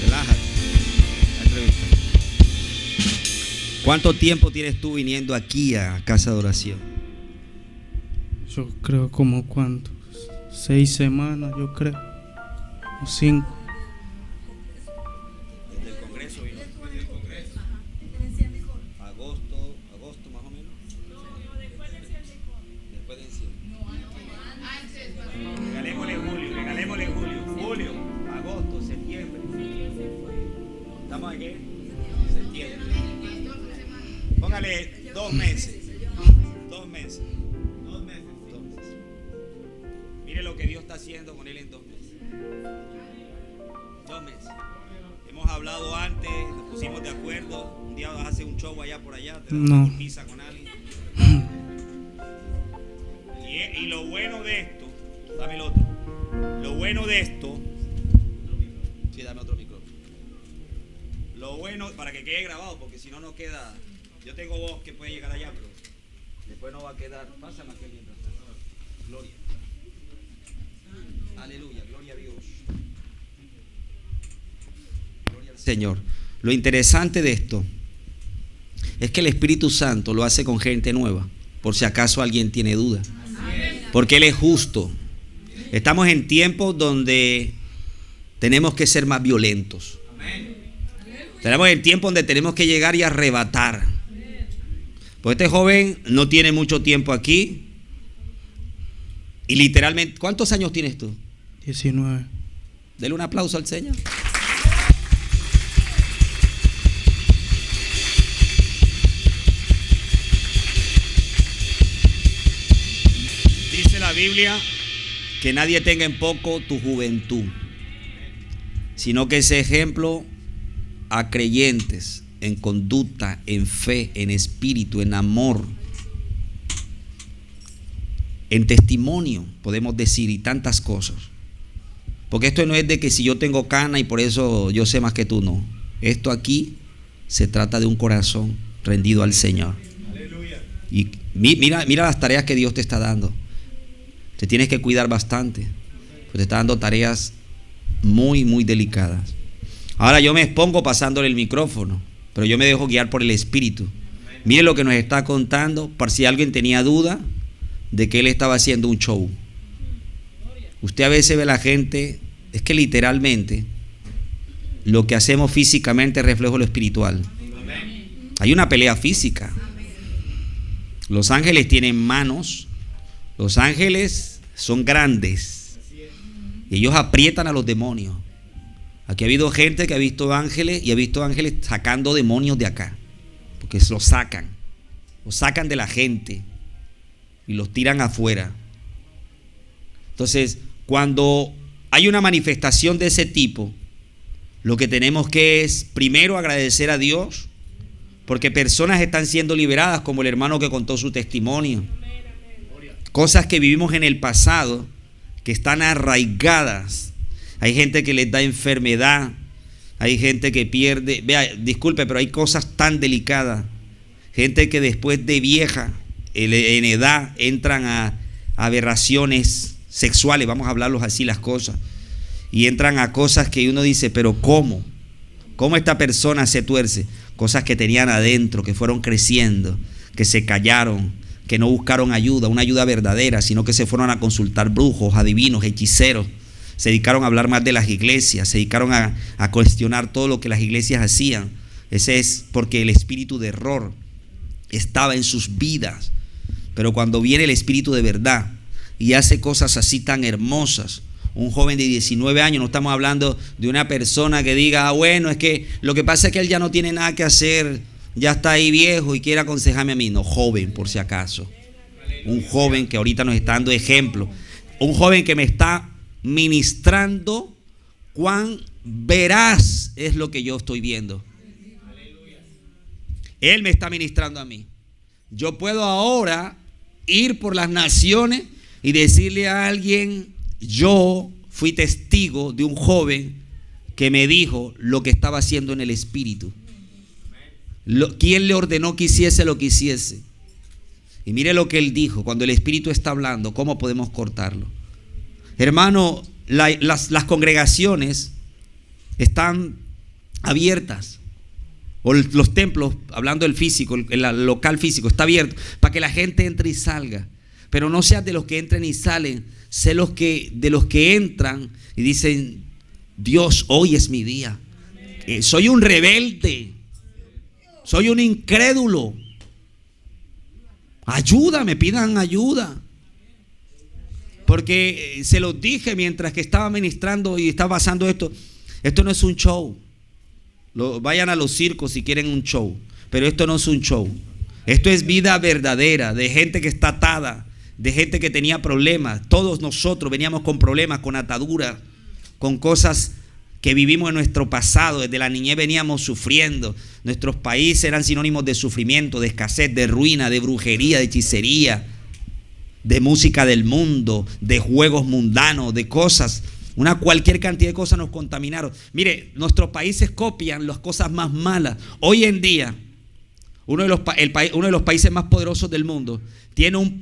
Relájate. La entrevista. ¿Cuánto tiempo tienes tú viniendo aquí a Casa de Oración? Yo creo como cuánto, 6 semanas, yo creo, o 5. Desde el Congreso vino. Desde el Congreso. Agosto más o menos. No, después de encierro. Regalémosle julio, agosto, septiembre. ¿Estamos aquí? Septiembre. Póngale 2 meses. 2 meses. Mire lo que Dios está haciendo con él en 2 meses. 2 meses. Hemos hablado antes, nos pusimos de acuerdo. Un día vas a hacer un show allá por allá, te das una pizza con alguien. Y lo bueno de esto, dame el otro. Lo bueno de esto, sí, dame otro micrófono. Lo bueno, para que quede grabado, porque si no, no queda. Yo tengo voz que puede llegar allá, pero después no va a quedar. Pásame aquel mientras tanto. Gloria. Aleluya, gloria a Dios. Gloria al Señor. Lo interesante de esto es que el Espíritu Santo lo hace con gente nueva, por si acaso alguien tiene duda. Porque Él es justo. Estamos en tiempos donde tenemos que ser más violentos. Tenemos el tiempo donde tenemos que llegar y arrebatar. Pues este joven no tiene mucho tiempo aquí. Y literalmente, ¿cuántos años tienes tú? 19. Dele un aplauso al Señor. Dice la Biblia que nadie tenga en poco tu juventud, sino que ese ejemplo a creyentes en conducta, en fe, en espíritu, en amor, en testimonio, podemos decir, y tantas cosas. Porque esto no es de que si yo tengo cana y por eso yo sé más que tú, no. Esto aquí se trata de un corazón rendido al Señor. Aleluya. Y mira las tareas que Dios te está dando. Te tienes que cuidar bastante, pues te está dando tareas muy, muy delicadas. Ahora yo me expongo pasándole el micrófono, pero yo me dejo guiar por el Espíritu. Mire lo que nos está contando, por si alguien tenía duda de que él estaba haciendo un show. Usted a veces ve a la gente, es que literalmente lo que hacemos físicamente es reflejo de lo espiritual. Hay una pelea física. Los ángeles tienen manos. Los ángeles son grandes. Y ellos aprietan a los demonios. Aquí ha habido gente que ha visto ángeles y ha visto ángeles sacando demonios de acá. Porque los sacan de la gente y los tiran afuera. Entonces, cuando hay una manifestación de ese tipo, lo que tenemos que es primero agradecer a Dios, porque personas están siendo liberadas, como el hermano que contó su testimonio. Cosas que vivimos en el pasado, que están arraigadas. Hay gente que les da enfermedad, hay gente que pierde, disculpe, pero hay cosas tan delicadas. Gente que después de vieja, en edad, entran a aberraciones sexuales, vamos a hablarlos así las cosas, y entran a cosas que uno dice, pero ¿cómo esta persona se tuerce? Cosas que tenían adentro, que fueron creciendo, que se callaron, que no buscaron ayuda, una ayuda verdadera, sino que se fueron a consultar brujos, adivinos, hechiceros. Se dedicaron a hablar más de las iglesias, se dedicaron a cuestionar todo lo que las iglesias hacían. Ese es porque el espíritu de error estaba en sus vidas. Pero cuando viene el espíritu de verdad y hace cosas así tan hermosas, un joven de 19 años, no estamos hablando de una persona que diga, bueno, es que lo que pasa es que él ya no tiene nada que hacer, ya está ahí viejo y quiere aconsejarme a mí. No, joven, por si acaso. Un joven que ahorita nos está dando ejemplo. Un joven que me está ministrando cuán veraz es lo que yo estoy viendo. Él me está ministrando a mí. Yo puedo ahora ir por las naciones y decirle a alguien, yo fui testigo de un joven que me dijo lo que estaba haciendo en el espíritu. ¿Quién le ordenó que hiciese lo que hiciese? Y mire lo que él dijo. Cuando el espíritu está hablando, ¿cómo podemos cortarlo? Hermano, las congregaciones están abiertas, o los templos, hablando del físico, el local físico está abierto para que la gente entre y salga. Pero no seas de los que entran y salen, sé de los que entran y dicen: Dios, hoy es mi día. Soy un rebelde, soy un incrédulo. Ayúdame, pidan ayuda. Porque se los dije mientras que estaba ministrando y estaba pasando esto. Esto no es un show. Vayan a los circos si quieren un show, pero esto no es un show. Esto es vida verdadera, de gente que está atada, de gente que tenía problemas. Todos nosotros veníamos con problemas, con ataduras, con cosas que vivimos en nuestro pasado. Desde la niñez veníamos sufriendo. Nuestros países eran sinónimos de sufrimiento, de escasez, de ruina, de brujería, de hechicería, de música del mundo, de juegos mundanos, de cosas. Cualquier cantidad de cosas nos contaminaron. Mire, nuestros países copian las cosas más malas. Hoy en día, uno de los países más poderosos del mundo tiene un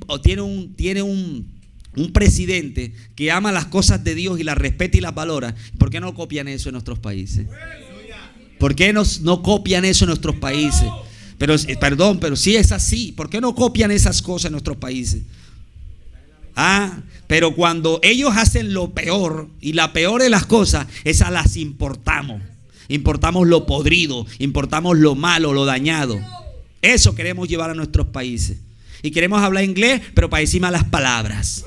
presidente que ama las cosas de Dios y las respeta y las valora. ¿Por qué no copian eso en nuestros países? ¿Por qué no copian eso en nuestros países? Pero sí es así. ¿Por qué no copian esas cosas en nuestros países? Pero cuando ellos hacen lo peor, y la peor de las cosas, esas las importamos. Importamos lo podrido, importamos lo malo, lo dañado. Eso queremos llevar a nuestros países. Y queremos hablar inglés, pero para decir malas palabras.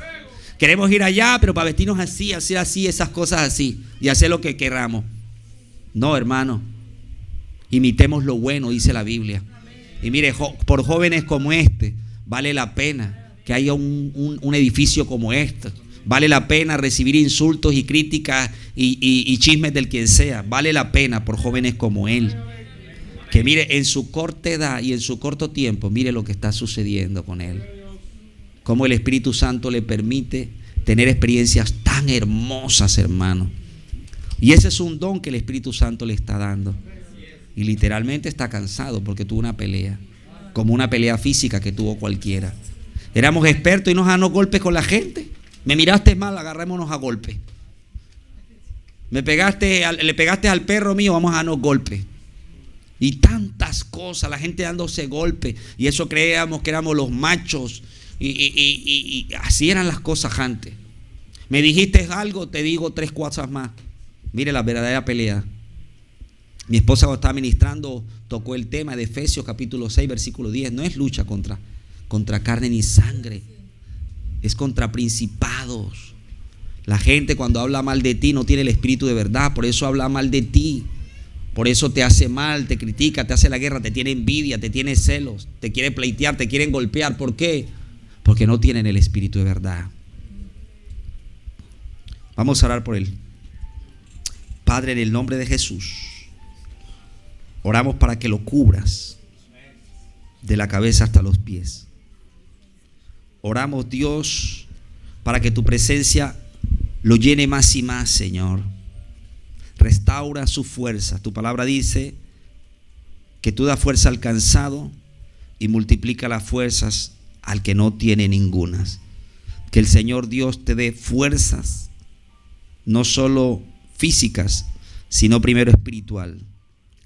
Queremos ir allá, pero para vestirnos así, hacer así, esas cosas así, y hacer lo que queramos. No, hermano. Imitemos lo bueno, dice la Biblia. Y mire, por jóvenes como este, vale la pena que haya un edificio como este. Vale la pena recibir insultos y críticas y chismes del quien sea. Vale la pena por jóvenes como él. Que mire, en su corta edad y en su corto tiempo, mire lo que está sucediendo con él. Cómo el Espíritu Santo le permite tener experiencias tan hermosas, hermano. Y ese es un don que el Espíritu Santo le está dando. Y literalmente está cansado porque tuvo una pelea, como una pelea física que tuvo cualquiera. Éramos expertos y nos damos golpes con la gente. Me miraste mal, agarrémonos a golpes. Le pegaste al perro mío, vamos a darnos golpes. Y tantas cosas, la gente dándose golpes. Y eso creíamos que éramos los machos. Y así eran las cosas antes. Me dijiste algo, te digo 3 cosas más. Mire la verdadera pelea. Mi esposa, cuando estaba ministrando, tocó el tema de Efesios capítulo 6 versículo 10. No es lucha contra carne ni sangre, es contra principados. La gente cuando habla mal de ti no tiene el espíritu de verdad, por eso habla mal de ti, por eso te hace mal, te critica, te hace la guerra, te tiene envidia, te tiene celos, te quiere pleitear, te quieren golpear. ¿Por qué? Porque no tienen el espíritu de verdad. Vamos a orar por él. Padre, en el nombre de Jesús, oramos para que lo cubras de la cabeza hasta los pies. Oramos, Dios, para que tu presencia lo llene más y más, Señor. Restaura su fuerza. Tu palabra dice que tú das fuerza al cansado y multiplica las fuerzas al que no tiene ningunas. Que el Señor Dios te dé fuerzas, no solo físicas, sino primero espiritual.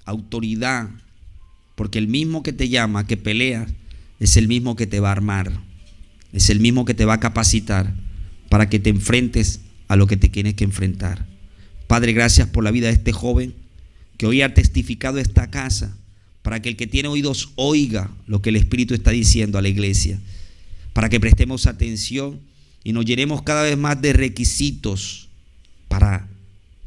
Autoridad, porque el mismo que te llama, que pelea, es el mismo que te va a armar. Es el mismo que te va a capacitar para que te enfrentes a lo que te tienes que enfrentar. Padre, gracias por la vida de este joven que hoy ha testificado esta casa, para que el que tiene oídos oiga lo que el Espíritu está diciendo a la iglesia, para que prestemos atención y nos llenemos cada vez más de requisitos para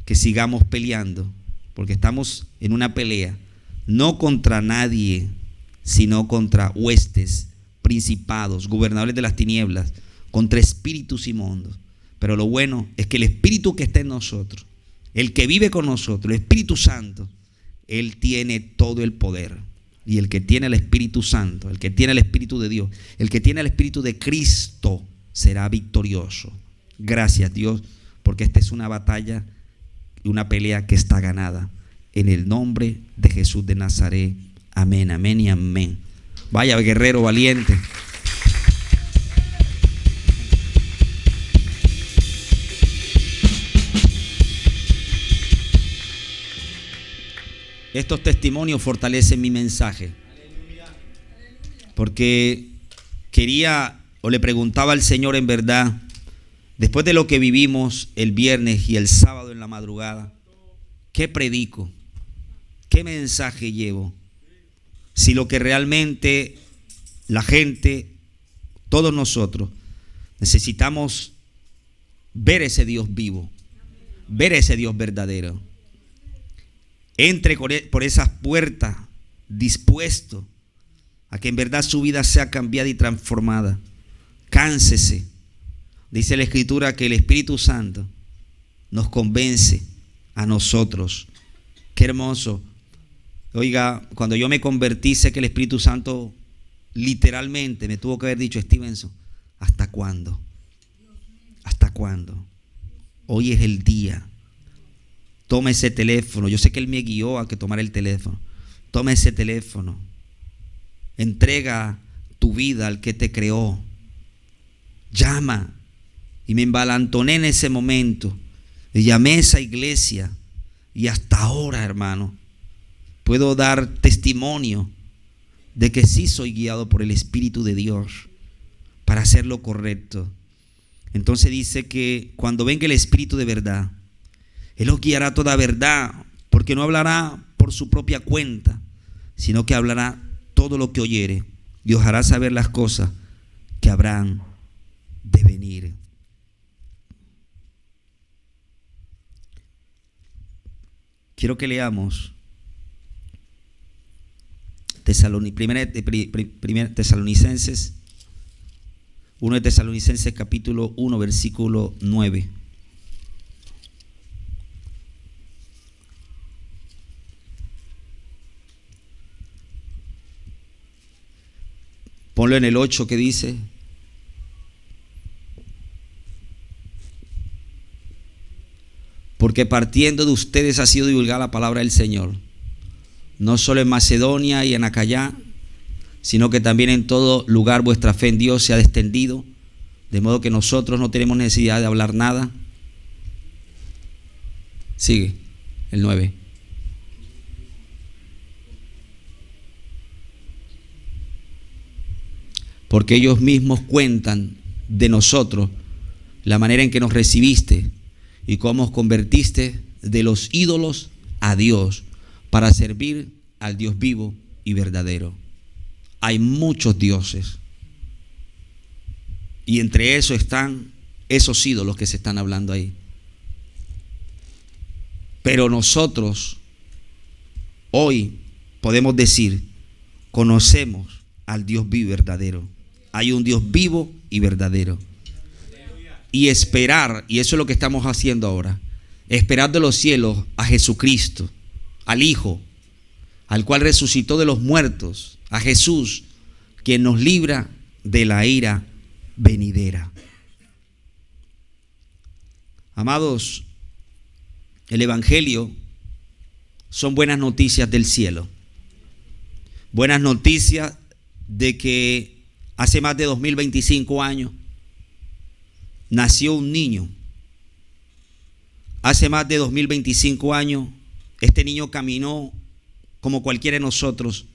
que sigamos peleando, porque estamos en una pelea no contra nadie, sino contra huestes, principados, gobernadores de las tinieblas, contra espíritus inmundos. Pero lo bueno es que el Espíritu que está en nosotros, el que vive con nosotros, el Espíritu Santo, Él tiene todo el poder. Y el que tiene el Espíritu Santo, el que tiene el Espíritu de Dios, el que tiene el Espíritu de Cristo, será victorioso. Gracias, Dios, porque esta es una batalla y una pelea que está ganada. En el nombre de Jesús de Nazaret. Amén, amén y amén. Vaya guerrero valiente. estos testimonios fortalecen mi mensaje. Porque quería o le preguntaba al Señor en verdad, después de lo que vivimos el viernes y el sábado en la madrugada, ¿qué predico? ¿Qué mensaje llevo? Si lo que realmente la gente, todos nosotros, necesitamos ver ese Dios vivo, ver ese Dios verdadero. Entre por esas puertas dispuesto a que en verdad su vida sea cambiada y transformada. Cánsese. Dice la Escritura que el Espíritu Santo nos convence a nosotros. Qué hermoso. Oiga, cuando yo me convertí, sé que el Espíritu Santo literalmente me tuvo que haber dicho: Stevenson, ¿hasta cuándo? ¿Hasta cuándo? Hoy es el día. Toma ese teléfono. Yo sé que Él me guió a que tomara el teléfono. Toma ese teléfono. Entrega tu vida al que te creó. Llama. Y me embalantoné en ese momento. Y llamé a esa iglesia. Y hasta ahora, hermano, puedo dar testimonio de que sí soy guiado por el Espíritu de Dios para hacer lo correcto. Entonces dice que cuando venga el Espíritu de verdad, Él os guiará toda verdad, porque no hablará por su propia cuenta, sino que hablará todo lo que oyere y os hará saber las cosas que habrán de venir. Quiero que leamos Tesalonicenses, 1 de Tesalonicenses capítulo 1 versículo 9. Ponlo en el 8 que dice: porque partiendo de ustedes ha sido divulgada la palabra del Señor, no solo en Macedonia y en Acaya, sino que también en todo lugar vuestra fe en Dios se ha extendido, de modo que nosotros no tenemos necesidad de hablar nada. Sigue, el 9. Porque ellos mismos cuentan de nosotros la manera en que nos recibiste y cómo os convertiste de los ídolos a Dios para servir al Dios vivo y verdadero. Hay muchos dioses y entre esos están esos ídolos que se están hablando ahí. Pero nosotros hoy podemos decir: conocemos al Dios vivo y verdadero. Hay un Dios vivo y verdadero. Y esperar, y eso es lo que estamos haciendo ahora, esperar de los cielos a Jesucristo, al Hijo, al cual resucitó de los muertos, a Jesús, quien nos libra de la ira venidera. Amados, el Evangelio son buenas noticias del cielo. Buenas noticias de que hace más de 2025 años nació un niño. Hace más de 2025 años este niño caminó como cualquiera de nosotros,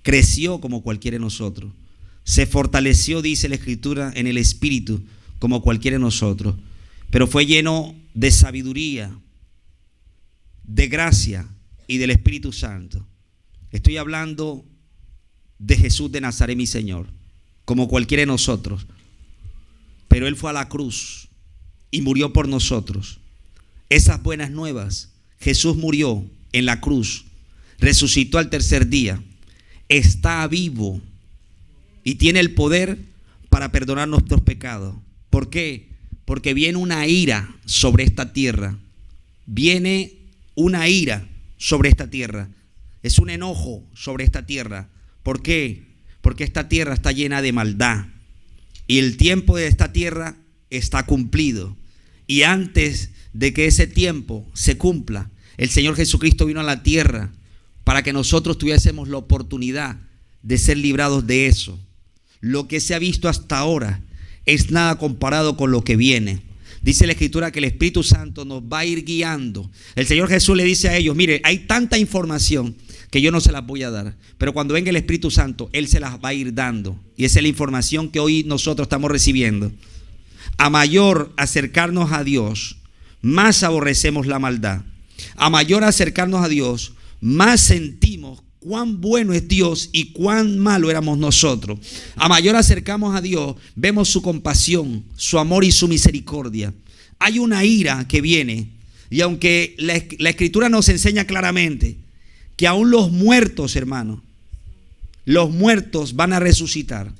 creció como cualquiera de nosotros, se fortaleció, dice la Escritura, en el Espíritu como cualquiera de nosotros, pero fue lleno de sabiduría, de gracia y del Espíritu Santo. Estoy hablando de Jesús de Nazaret, mi Señor, como cualquiera de nosotros. Pero Él fue a la cruz y murió por nosotros. Esas buenas nuevas: Jesús murió en la cruz, resucitó al tercer día, está vivo y tiene el poder para perdonar nuestros pecados. ¿Por qué? Porque viene una ira sobre esta tierra. Viene una ira sobre esta tierra. Es un enojo sobre esta tierra. ¿Por qué? Porque esta tierra está llena de maldad. Y el tiempo de esta tierra está cumplido. Y antes de que ese tiempo se cumpla, el Señor Jesucristo vino a la tierra para que nosotros tuviésemos la oportunidad de ser librados de eso. Lo que se ha visto hasta ahora es nada comparado con lo que viene. Dice la Escritura que el Espíritu Santo nos va a ir guiando. El Señor Jesús le dice a ellos: mire, hay tanta información que yo no se las voy a dar, pero cuando venga el Espíritu Santo, Él se las va a ir dando. Y esa es la información que hoy nosotros estamos recibiendo. A mayor acercarnos a Dios, más aborrecemos la maldad. A mayor acercarnos a Dios, más sentimos cuán bueno es Dios y cuán malo éramos nosotros. A mayor acercamos a Dios, vemos su compasión, su amor y su misericordia. Hay una ira que viene, y aunque la Escritura nos enseña claramente que aún los muertos, hermanos, los muertos van a resucitar.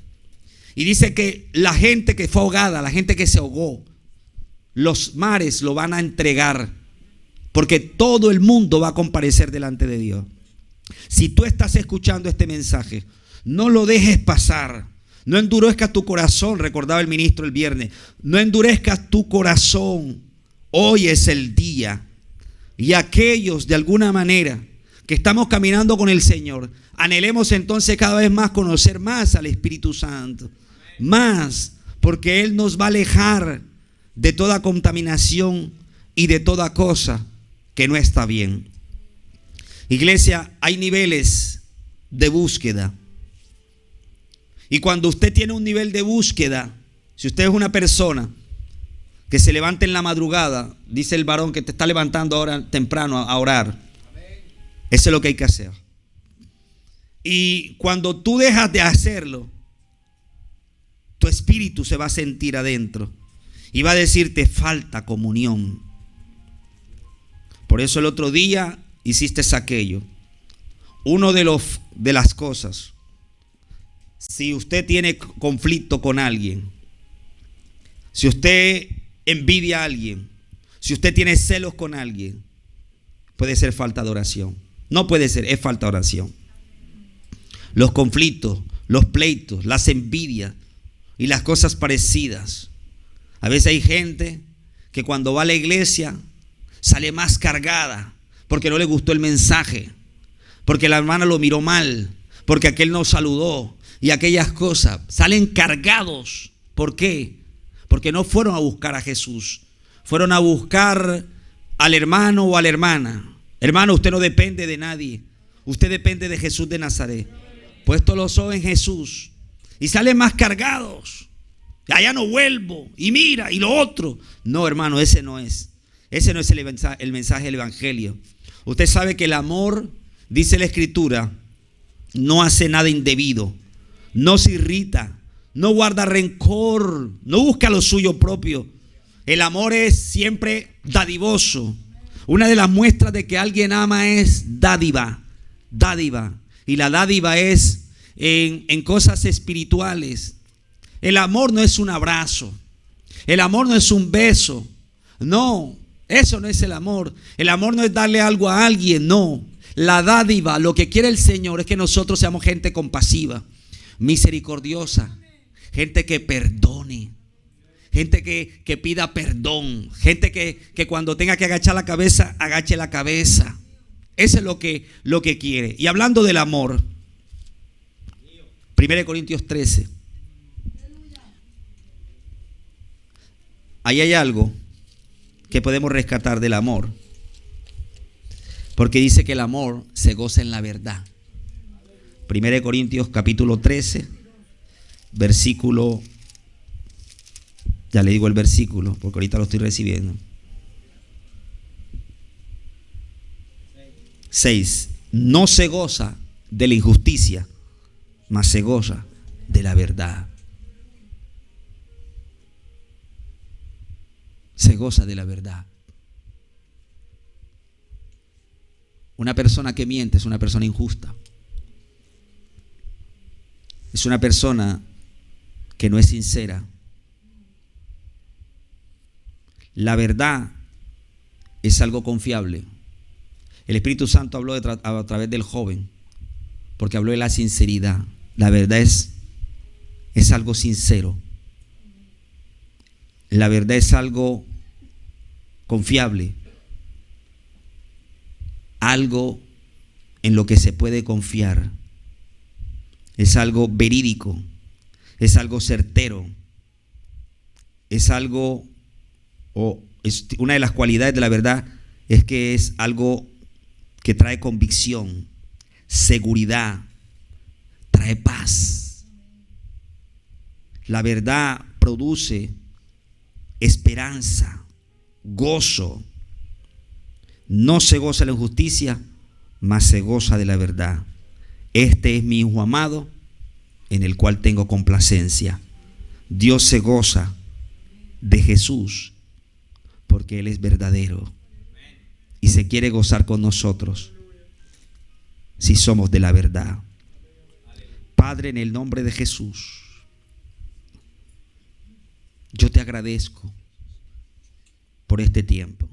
Y dice que la gente que fue ahogada, la gente que se ahogó, los mares lo van a entregar, porque todo el mundo va a comparecer delante de Dios. Si tú estás escuchando este mensaje, no lo dejes pasar. No endurezcas tu corazón, recordaba el ministro el viernes. No endurezcas tu corazón. Hoy es el día. Y aquellos de alguna manera que estamos caminando con el Señor, anhelemos entonces cada vez más conocer más al Espíritu Santo. Más, porque Él nos va a alejar de toda contaminación y de toda cosa que no está bien. Iglesia, hay niveles de búsqueda. Y cuando usted tiene un nivel de búsqueda, si usted es una persona que se levanta en la madrugada, dice el varón que te está levantando ahora temprano a orar, eso es lo que hay que hacer. Y cuando tú dejas de hacerlo, tu espíritu se va a sentir adentro y va a decirte: falta comunión. Por eso el otro día hiciste aquello. Uno de las cosas, si usted tiene conflicto con alguien, si usted envidia a alguien, si usted tiene celos con alguien, puede ser falta de oración. No puede ser, es falta de oración. Los conflictos, los pleitos, las envidias y las cosas parecidas. A veces hay gente que cuando va a la iglesia sale más cargada porque no le gustó el mensaje, porque la hermana lo miró mal, porque aquel no saludó y aquellas cosas. Salen cargados. ¿Por qué? Porque no fueron a buscar a Jesús, fueron a buscar al hermano o a la hermana. Hermano, usted no depende de nadie, usted depende de Jesús de Nazaret. Puesto los ojos en Jesús, y salen más cargados. Allá no vuelvo, y mira, y lo otro. No, hermano, ese no es el mensaje del evangelio. Usted sabe que el amor, dice la Escritura, no hace nada indebido, no se irrita, no guarda rencor, no busca lo suyo propio. El amor es siempre dadivoso. Una de las muestras de que alguien ama es dádiva. Y la dádiva es en cosas espirituales. El amor no es un abrazo, el amor no es un beso. No, eso no es el amor. El amor no es darle algo a alguien, no. La dádiva, lo que quiere el Señor es que nosotros seamos gente compasiva, misericordiosa, gente que perdone, gente que pida perdón, gente que cuando tenga que agachar la cabeza, agache la cabeza. Eso es lo que quiere. Y hablando del amor, 1 Corintios 13. Ahí hay algo que podemos rescatar del amor, porque dice que el amor se goza en la verdad. 1 Corintios capítulo 13, versículo, ya le digo el versículo porque ahorita lo estoy recibiendo. 6. No se goza de la injusticia, mas se goza de la verdad. Se goza de la verdad. Una persona que miente es una persona injusta. Es una persona que no es sincera. La verdad es algo confiable. El Espíritu Santo habló a través del joven, porque habló de la sinceridad. La verdad es algo sincero. La verdad es algo confiable, algo en lo que se puede confiar. Es algo verídico, es algo certero, es algo una de las cualidades de la verdad es que es algo que trae convicción, seguridad, trae paz. La verdad produce esperanza, gozo. No se goza de la injusticia, mas se goza de la verdad. Este es mi Hijo amado, en el cual tengo complacencia. Dios se goza de Jesús porque Él es verdadero y se quiere gozar con nosotros si somos de la verdad. Padre, en el nombre de Jesús, yo te agradezco por este tiempo.